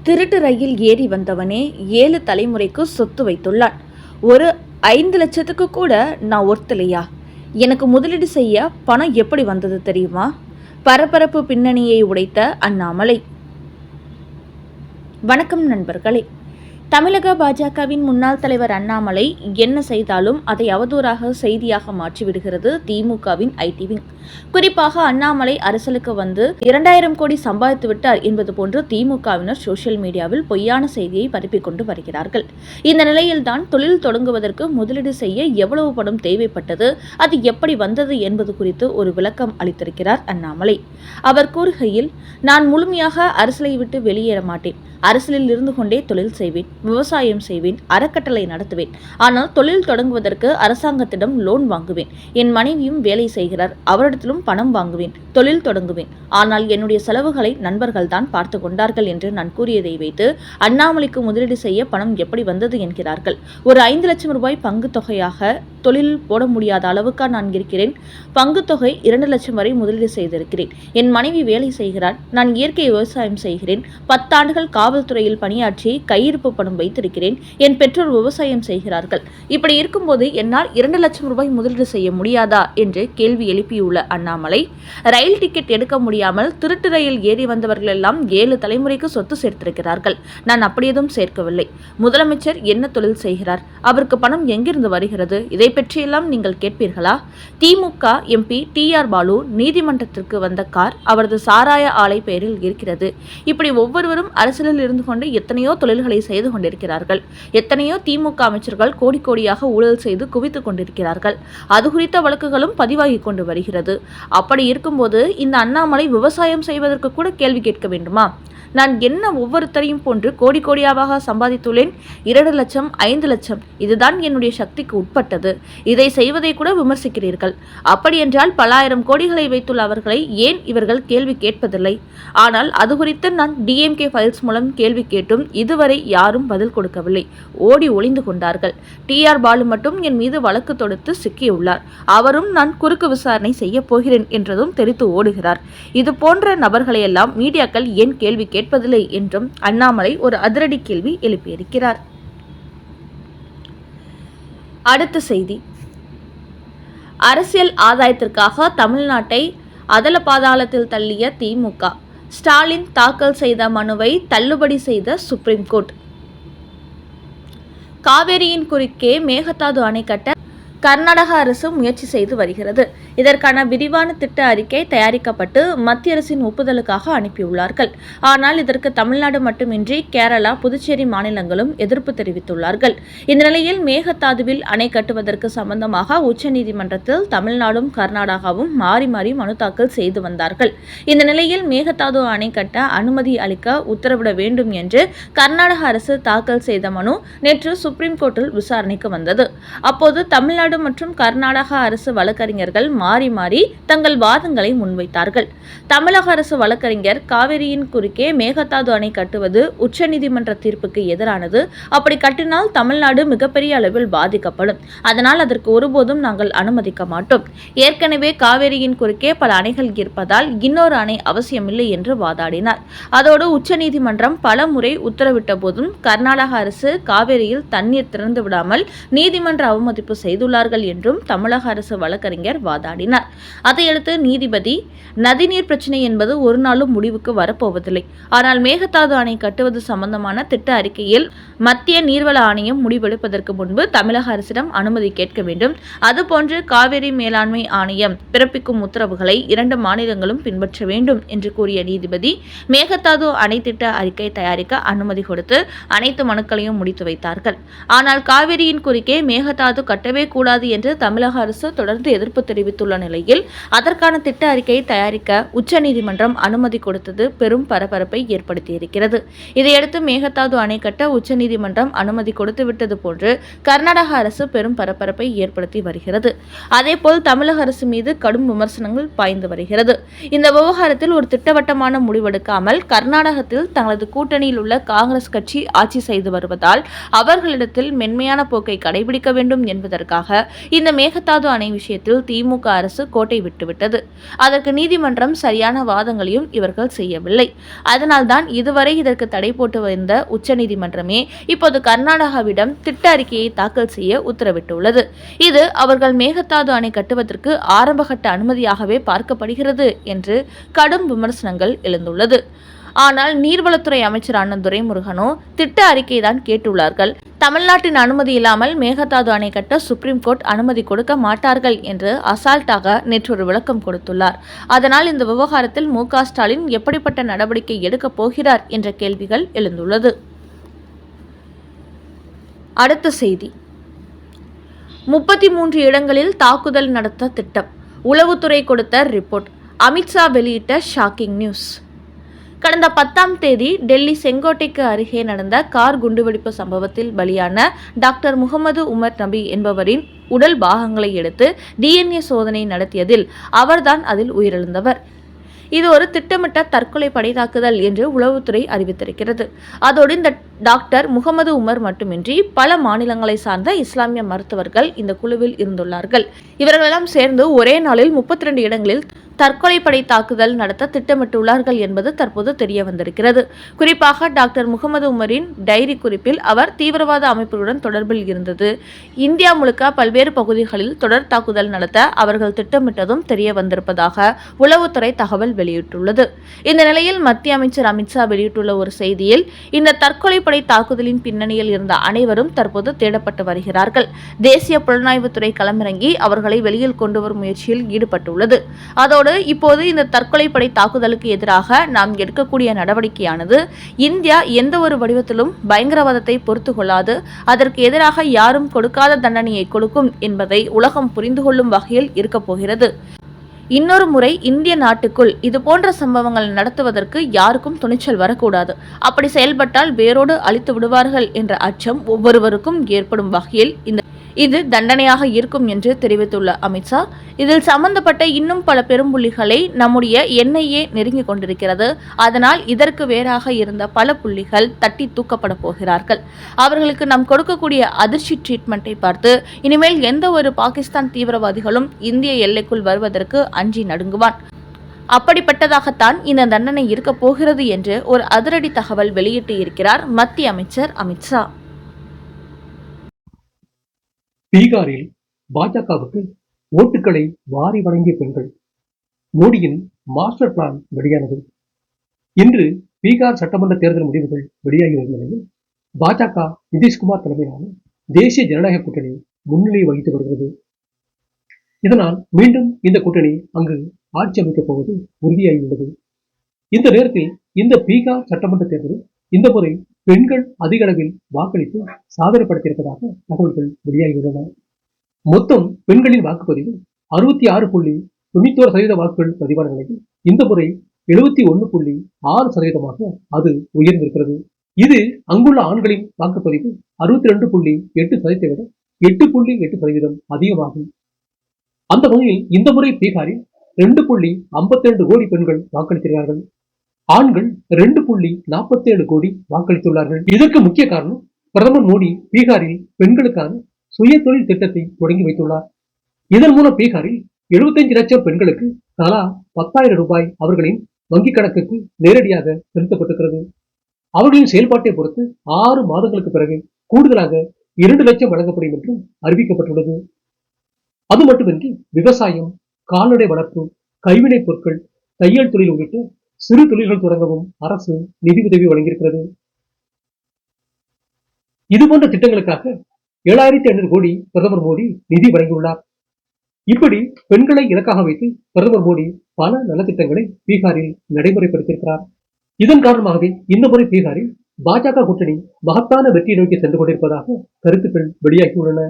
திருட்டு ரயில் ஏறி வந்தவனே 7 தலைமுறைக்கு சொத்து வைத்துள்ளான். ஒரு 5 லட்சத்துக்கு கூட நான் ஒர்த்தலையா? எனக்கு முதலீடு செய்ய பணம் எப்படி வந்தது தெரியுமா? பரபரப்பு பின்னணியை உடைத்த அண்ணாமலை. வணக்கம் நண்பர்களே. தமிழக பாஜகவின் முன்னாள் தலைவர் அண்ணாமலை என்ன செய்தாலும் அதை அவதூறாக செய்தியாக மாற்றிவிடுகிறது திமுகவின் ஐடி விங். குறிப்பாக அண்ணாமலை அரசியலுக்கு வந்து 2000 கோடி சம்பாதித்து விட்டார் என்பது போன்று திமுகவினர் சோசியல் மீடியாவில் பொய்யான செய்தியை பரப்பிக் கொண்டு வருகிறார்கள். இந்த நிலையில்தான் தொழில் தொடங்குவதற்கு முதலீடு செய்ய எவ்வளவு பணம் தேவைப்பட்டது, அது எப்படி வந்தது என்பது குறித்து ஒரு விளக்கம் அளித்திருக்கிறார் அண்ணாமலை. அவர் கூறுகையில், நான் முழுமையாக அரசியலை விட்டு வெளியேற மாட்டேன். அரசியலில் இருந்து கொண்டே தொழில் செய்வேன், விவசாயம் செய்வேன், அறக்கட்டளை நடத்துவேன். ஆனால் தொழில் தொடங்குவதற்கு அரசாங்கத்திடம் லோன் வாங்குவேன். என் மனைவியும் வேலை செய்கிறார், அவரிடத்திலும் பணம் வாங்குவேன், தொழில் தொடங்குவேன். ஆனால் என்னுடைய செலவுகளை நண்பர்கள் தான் பார்த்து கொண்டார்கள் என்று நான் கூறியதை வைத்து அண்ணாமலைக்கு முதலீடு செய்ய பணம் எப்படி வந்தது என்கிறார்கள். ஒரு 5 லட்சம் ரூபாய் பங்கு தொகையாக தொழில் போட முடியாத அளவுக்கு நான் இருக்கிறேன். பங்கு தொகை 2 லட்சம் வரை முதலீடு செய்திருக்கிறேன். என் மனைவி வேலை செய்கிறார், நான் இயற்கை விவசாயம் செய்கிறேன். 10 ஆண்டுகள் காவல்துறையில் பணியாற்றி கையிருப்பு பணம் வைத்திருக்கிறேன். என் பெற்றோர் விவசாயம் செய்கிறார்கள். இப்படி இருக்கும்போது என்னால் 2 லட்சம் ரூபாய் முதலீடு செய்ய முடியாதா என்று கேள்வி எழுப்பியுள்ள அண்ணாமலை, ரயில் டிக்கெட் எடுக்க முடியாமல் திருட்டு ரயில் ஏறி வந்தவர்கள் எல்லாம் 7 தலைமுறைக்கு சொத்து சேர்த்திருக்கிறார்கள். நான் அப்படி எதுவும் சேர்க்கவில்லை. முதலமைச்சர் என்ன தொழில் செய்கிறார், அவருக்கு பணம் எங்கிருந்து வருகிறது, இதை பற்றியெல்லாம் நீங்கள் கேட்பீர்களா? திமுக எம்பி TR பாலு நீதிமன்றத்திற்கு வந்த கார் அவரது சாராய ஆலை பெயரில் இருக்கிறது. இப்படி ஒவ்வொருவரும் அரசியலில் இருந்து கொண்டு எத்தனையோ தொழில்களை செய்து கொண்டிருக்கிறார்கள். எத்தனையோ திமுக அமைச்சர்கள் கோடி கோடியாக ஊழல் செய்து குவித்துக் கொண்டிருக்கிறார்கள். அது குறித்த வழக்குகளும் பதிவாகி கொண்டு வருகிறது. அப்படி இருக்கும்போது இந்த அண்ணாமலை விவசாயம் செய்வதற்கு கூட கேள்வி கேட்க வேண்டுமா? நான் என்ன ஒவ்வொருத்தரையும் போன்று கோடி கோடியாக சம்பாதித்துள்ளேன்? 2 லட்சம், 5 லட்சம், இதுதான் என்னுடைய சக்திக்கு உட்பட்டது. இதை செய்வதை கூட விமர்சிக்கிறீர்கள். அப்படியென்றால் பல ஆயிரம் கோடிகளை வைத்துள்ள அவர்களை ஏன் இவர்கள் கேள்வி கேட்பதில்லை? ஆனால் அது குறித்து நான் DMK ஃபைல்ஸ் மூலம் கேள்வி கேட்டும் இதுவரை யாரும் பதில் கொடுக்கவில்லை. ஓடி ஒளிந்து கொண்டார்கள். TR பாலு மட்டும் என் மீது வழக்கு தொடுத்து சிக்கியுள்ளார். அவரும் நான் குறுக்கு விசாரணை செய்ய போகிறேன் என்றதும் தெரித்து ஓடுகிறார். இது போன்ற நபர்களையெல்லாம் மீடியாக்கள் ஏன் கேள்வி கேட்பதில்லை என்றும் அண்ணாமலை ஒரு அதிரடி கேள்வி எழுப்பியிருக்கிறார். அடுத்த செய்தி. அரசியல் ஆதாயத்திற்காக தமிழ்நாட்டை அதல பாதாளத்தில் தள்ளிய திமுக. ஸ்டாலின் தாக்கல் செய்த மனுவை தள்ளுபடி செய்த சுப்ரீம் கோர்ட். காவேரியின் குறுக்கே மேகதாது அணை கட்ட கர்நாடக அரசு முயற்சி செய்து வருகிறது. இதற்கான விரிவான திட்ட அறிக்கை தயாரிக்கப்பட்டு மத்திய அரசின் ஒப்புதலுக்காக அனுப்பியுள்ளார்கள். ஆனால் இதற்கு தமிழ்நாடு மட்டுமின்றி கேரளா, புதுச்சேரி மாநிலங்களும் எதிர்ப்பு தெரிவித்துள்ளார்கள். இந்த நிலையில் மேகதாதுவில் அணை கட்டுவதற்கு சம்பந்தமாக உச்சநீதிமன்றத்தில் தமிழ்நாடும் கர்நாடகாவும் மாறி மாறி மனு தாக்கல் செய்து வந்தார்கள். இந்த நிலையில் மேகதாது அணை கட்ட அனுமதி அளிக்க உத்தரவிட வேண்டும் என்று கர்நாடக அரசு தாக்கல் செய்த மனு நேற்று சுப்ரீம் கோர்ட்டில் விசாரணைக்கு வந்தது. அப்போது தமிழ்நாடு மற்றும் கர்நாடக அரசு வழக்கறிஞர்கள் மாறி மாறி தங்கள் வாதங்களை முன்வைத்தார்கள். தமிழக அரசு வழக்கறிஞர் காவிரியின் குறுக்கே மேகதாது அணை கட்டுவது உச்சநீதிமன்ற தீர்ப்புக்கு எதிரானது. அப்படி கட்டினால் தமிழ்நாடு மிகப்பெரிய அளவில் பாதிக்கப்படும். அதனால் அதற்கு ஒருபோதும் நாங்கள் அனுமதிக்க மாட்டோம். ஏற்கனவே காவிரியின் குறுக்கே பல அணைகள் இருப்பதால் இன்னொரு அணை அவசியமில்லை என்று வாதாடினார். அதோடு உச்சநீதிமன்றம் பல முறை உத்தரவிட்ட போதும் கர்நாடக அரசு காவிரியில் தண்ணீர் திறந்து விடாமல் நீதிமன்ற அவமதிப்பு செய்துள்ளார்கள் என்றும் தமிழக அரசு வழக்கறிஞர் வாதாடினார். அதையடுத்து நீதிபதி, நதிநீர் பிரச்சினை என்பது ஒரு நாளும் முடிவுக்கு வரப்போவதில்லை. ஆனால் மேகதாது அணை கட்டுவது சம்பந்தமான திட்ட அறிக்கையில் மத்திய நீர்வள ஆணையம் முடிவெடுப்பதற்கு முன்பு தமிழக அரசிடம் அனுமதி கேட்க வேண்டும். அதுபோன்று காவிரி மேலாண்மை ஆணையம் பிறப்பிக்கும் உத்தரவுகளை 2 மாநிலங்களும் பின்பற்ற வேண்டும் என்று கூறிய நீதிபதி, மேகதாது அணை திட்ட அறிக்கை தயாரிக்க அனுமதி கொடுத்து அனைத்து மனுக்களையும் முடித்து வைத்தார்கள். ஆனால் காவிரியின் குறுக்கே மேகதாது கட்டவே கூடாது என்று தமிழக அரசு தொடர்ந்து எதிர்ப்பு தெரிவித்துள்ள நிலையில் அதற்கான திட்ட அறிக்கையை தயாரிக்க உச்சநீதிமன்றம் அனுமதி கொடுத்தது பெரும் பரபரப்பை ஏற்படுத்தியிருக்கிறது. இதையடுத்து மேகதாது அணை கட்ட உச்சநீதிமன்றம் அனுமதி கொடுத்துவிட்டது போன்று கர்நாடக அரசு பெரும் பரபரப்பை ஏற்படுத்தி வருகிறது. அதேபோல் தமிழக அரசு மீது கடும் விமர்சனங்கள் பாய்ந்து வருகிறது. இந்த விவகாரத்தில் ஒரு திட்டவட்டமான முடிவெடுக்காமல் கர்நாடகத்தில் தங்களது கூட்டணியில் உள்ள காங்கிரஸ் கட்சி ஆட்சி செய்து வருவதால் அவர்களிடத்தில் மென்மையான போக்கை கடைபிடிக்க வேண்டும் என்பதற்காக இந்த மேகதாது அணை விஷயத்தில் திமுக அரசு கோட்டை விட்டுவிட்டது. அதற்கு நீதிமன்றம் சரியான வாதங்களையும் இவர்கள் செய்யவில்லை. அதனால்தான் இதுவரை இதற்கு தடை போட்டு வந்த உச்சநீதிமன்றமே இப்போது கர்நாடகாவிடம் திட்ட அறிக்கையை தாக்கல் செய்ய உத்தரவிட்டுள்ளது. இது அவர்கள் மேகதாது அணை கட்டுவதற்கு ஆரம்பகட்ட அனுமதியாகவே பார்க்கப்படுகிறது என்று கடும் விமர்சனங்கள் எழுந்துள்ளது. ஆனால் நீர்வளத்துறை அமைச்சரான துரைமுருகனோ திட்ட அறிக்கைதான் கேட்டுள்ளார்கள். தமிழ்நாட்டின் அனுமதி இல்லாமல் மேகதாது அணை கட்ட சுப்ரீம் கோர்ட் அனுமதி கொடுக்க மாட்டார்கள் என்று அசால்ட்டாக நேற்று ஒரு விளக்கம் கொடுத்துள்ளார். அதனால் இந்த விவகாரத்தில் மு.க. ஸ்டாலின் எப்படிப்பட்ட நடவடிக்கை எடுக்கப் போகிறார் என்ற கேள்விகள் எழுந்துள்ளது. அடுத்த செய்தி, 33 இடங்களில் தாக்குதல் நடத்த திட்டம், உளவுத்துறை கொடுத்த ரிப்போர்ட். அமித்ஷா வெளியிட்ட ஷாக்கிங் நியூஸ். கடந்த 10ஆம் தேதி டெல்லி செங்கோட்டைக்கு அருகே நடந்த கார் குண்டுவெடிப்பு சம்பவத்தில் பலியான டாக்டர் முகமது உமர் நபி என்பவரின் உடல் பாகங்களை எடுத்து DNA சோதனை நடத்தியதில் அவர்தான் அதில் உயிரிழந்தவர். இது ஒரு திட்டமிட்ட தற்கொலை படை தாக்குதல் என்று உளவுத்துறை அறிவித்திருக்கிறது. அதோடு இந்த டாக்டர் முகமது உமர் மட்டுமின்றி பல மாநிலங்களை சார்ந்த இஸ்லாமிய மருத்துவர்கள் இந்த குழுவில் இருந்துள்ளார்கள். இவர்களெல்லாம் சேர்ந்து ஒரே நாளில் 32 இடங்களில் தற்கொலை படை தாக்குதல் நடத்த திட்டமிட்டுள்ளார்கள் என்பது தற்போது தெரிய வந்திருக்கிறது. குறிப்பாக டாக்டர் முகமது உமரின் டைரி குறிப்பில் அவர் தீவிரவாத அமைப்புடன் தொடர்பில் இருந்தது, இந்தியா முழுக்க பல்வேறு பகுதிகளில் தொடர் தாக்குதல் நடத்த அவர்கள் திட்டமிட்டதும் தெரிய வந்திருப்பதாக உளவுத்துறை தகவல் வெளியிட்டுள்ளது. இந்த நிலையில் மத்திய அமைச்சர் அமித்ஷா வெளியிட்டுள்ள ஒரு செய்தியில், இந்த தற்கொலை படை தாக்குதலின் பின்னணியில் இருந்த அனைவரும் தற்போது தேடப்பட்டு வருகிறார்கள். தேசிய புலனாய்வுத்துறை களமிறங்கி அவர்களை வெளியில் கொண்டு வரும் முயற்சியில் ஈடுபட்டுள்ளது. அதோடு இப்போது இந்த தற்கொலை படை தாக்குதலுக்கு எதிராக நாம் எடுக்கக்கூடிய நடவடிக்கையானது இந்தியா எந்த ஒரு வடிவத்திலும் பயங்கரவாதத்தை பொறுத்து கொள்ளாது, அதற்கு எதிராக யாரும் கொடுக்காத தண்டனையை கொடுக்கும் என்பதை உலகம் புரிந்து கொள்ளும் வகையில் இருக்கப் போகிறது. இன்னொரு முறை இந்திய நாட்டுக்குள் இதுபோன்ற சம்பவங்கள் நடத்துவதற்கு யாருக்கும் துணிச்சல் வரக்கூடாது. அப்படி செயல்பட்டால் வேரோடு அழித்து விடுவார்கள் என்ற அச்சம் ஒவ்வொருவருக்கும் ஏற்படும் வகையில் இது தண்டனையாக இருக்கும் என்று தெரிவித்துள்ள அமித்ஷா, இதில் சம்பந்தப்பட்ட இன்னும் பல பெரும்புள்ளிகளை நம்முடைய NIA நெருங்கிக் கொண்டிருக்கிறது. அதனால் இதற்கு வேறாக இருந்த பல புள்ளிகள் தட்டி தூக்கப்பட போகிறார்கள். அவர்களுக்கு நாம் கொடுக்கக்கூடிய அதிர்ச்சி ட்ரீட்மெண்ட்டை பார்த்து இனிமேல் எந்த ஒரு பாகிஸ்தான் தீவிரவாதிகளும் இந்திய எல்லைக்குள் வருவதற்கு அஞ்சி நடுங்குவான். அப்படிப்பட்டதாகத்தான் இந்த தண்டனை இருக்க போகிறது என்று ஒரு அதிரடி தகவல் வெளியிட்டு இருக்கிறார் மத்திய அமைச்சர் அமித்ஷா. பீகாரில் பாஜகவுக்கு ஓட்டுகளை வாரி வழங்கிய பெண்கள். மோடியின் மாஸ்டர் பிளான் வெளியானது. இன்று பீகார் சட்டமன்ற தேர்தல் முடிவுகள் வெளியாகி வரும் நிலையில் பாஜக நிதிஷ்குமார் தலைமையிலான தேசிய ஜனநாயக கூட்டணி முன்னிலை வகித்து வருகிறது. இதனால் மீண்டும் இந்த கூட்டணி அங்கு ஆட்சி அமைக்கப் போவது உறுதியாகியுள்ளது. இந்த நேரத்தில் இந்த பீகார் சட்டமன்ற தேர்தலில் இந்த முறை பெண்கள் அதிக அளவில் வாக்களித்து சாதனை படுத்தியிருப்பதாக தகவல்கள் வெளியாகியுள்ளன. மொத்தம் பெண்களின் வாக்குப்பதிவு 66.91% வாக்குகள் பதிவான நிலையில் இந்த முறை 71.6% அது உயர்ந்திருக்கிறது. இது அங்குள்ள ஆண்களின் வாக்குப்பதிவு 62.8% விட 8.8% அதிகமாகும். அந்த வகையில் இந்த முறை பீகாரில் 2.52 கோடி பெண்கள் வாக்களித்திருக்கிறார்கள். ஆண்கள் 2.47 கோடி வாக்களித்துள்ளார்கள். இதற்கு முக்கிய காரணம் பிரதமர் மோடி பீகாரில் பெண்களுக்கான சுய தொழில் திட்டத்தை தொடங்கி வைத்துள்ளார். இதன் மூலம் பீகாரில் 75 லட்சம் பெண்களுக்கு தலா 10,000 ரூபாய் அவர்களின் வங்கிக் கணக்குக்கு நேரடியாக செலுத்தப்பட்டிருக்கிறது. அவர்களின் செயல்பாட்டை பொறுத்து 6 மாதங்களுக்கு பிறகு கூடுதலாக 2 லட்சம் வழங்கப்படும் என்றும் அறிவிக்கப்பட்டுள்ளது. அது மட்டுமின்றி விவசாயம், கால்நடை வளர்ப்பு, கைவினைப் பொருட்கள், தையல் தொழில் உள்ளிட்ட சிறு தொழில்கள் தொடங்கவும் அரசு நிதி உதவி வழங்கியிருக்கிறது. இதுபோன்ற திட்டங்களுக்காக 7,500 கோடி பிரதமர் மோடி நிதி வழங்கியுள்ளார். இப்படி பெண்களை இலக்காக வைத்து பிரதமர் மோடி பல நலத்திட்டங்களை பீகாரில் நடைமுறைப்படுத்தியிருக்கிறார். இதன் காரணமாகவே இந்த முறை பீகாரில் பாஜக கூட்டணி மகத்தான வெற்றியை நோக்கி சென்று கொண்டிருப்பதாக கருத்துக்கள் வெளியாகியுள்ளன.